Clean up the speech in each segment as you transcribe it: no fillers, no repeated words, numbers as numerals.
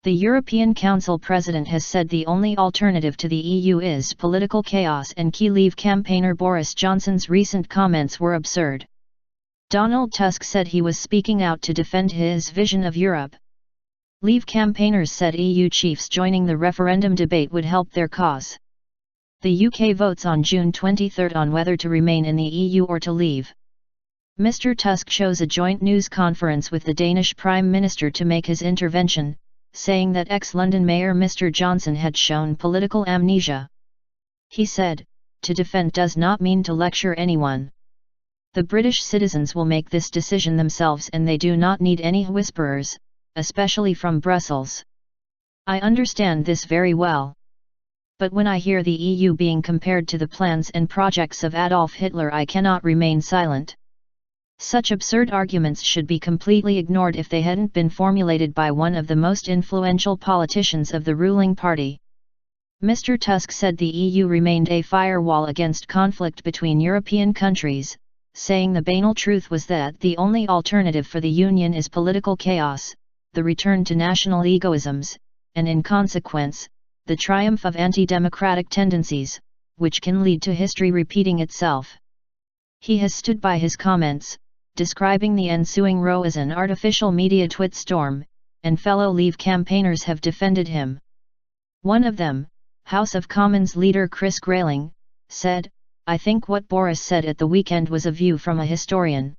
The European Council President has said the only alternative to the EU is political chaos, and key Leave campaigner Boris Johnson's recent comments were absurd. Donald Tusk said he was speaking out to defend his vision of Europe. Leave campaigners said EU chiefs joining the referendum debate would help their cause. The UK votes on June 23 on whether to remain in the EU or to leave. Mr. Tusk chose a joint news conference with the Danish Prime Minister to make his intervention, saying that ex-London Mayor Mr. Johnson had shown political amnesia. He said, "To defend does not mean to lecture anyone. The British citizens will make this decision themselves, and they do not need any whisperers, especially from Brussels. I understand this very well. But when I hear the EU being compared to the plans and projects of Adolf Hitler, I cannot remain silent. Such absurd arguments should be completely ignored if they hadn't been formulated by one of the most influential politicians of the ruling party." Mr. Tusk said the EU remained a firewall against conflict between European countries, saying the banal truth was that the only alternative for the Union is political chaos, the return to national egoisms, and in consequence, the triumph of anti-democratic tendencies, which can lead to history repeating itself. He has stood by his comments, describing the ensuing row as an artificial media twit storm, and fellow Leave campaigners have defended him. One of them, House of Commons leader Chris Grayling, said, "I think what Boris said at the weekend was a view from a historian.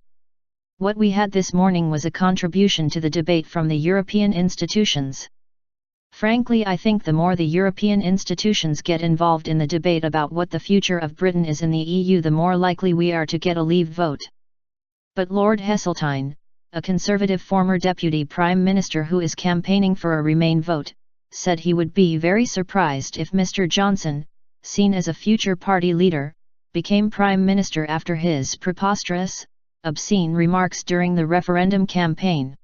What we had this morning was a contribution to the debate from the European institutions. Frankly, I think the more the European institutions get involved in the debate about what the future of Britain is in the EU, the more likely we are to get a Leave vote." But Lord Heseltine, a Conservative former Deputy Prime Minister who is campaigning for a Remain vote, said he would be very surprised if Mr. Johnson, seen as a future party leader, became Prime Minister after his preposterous, obscene remarks during the referendum campaign.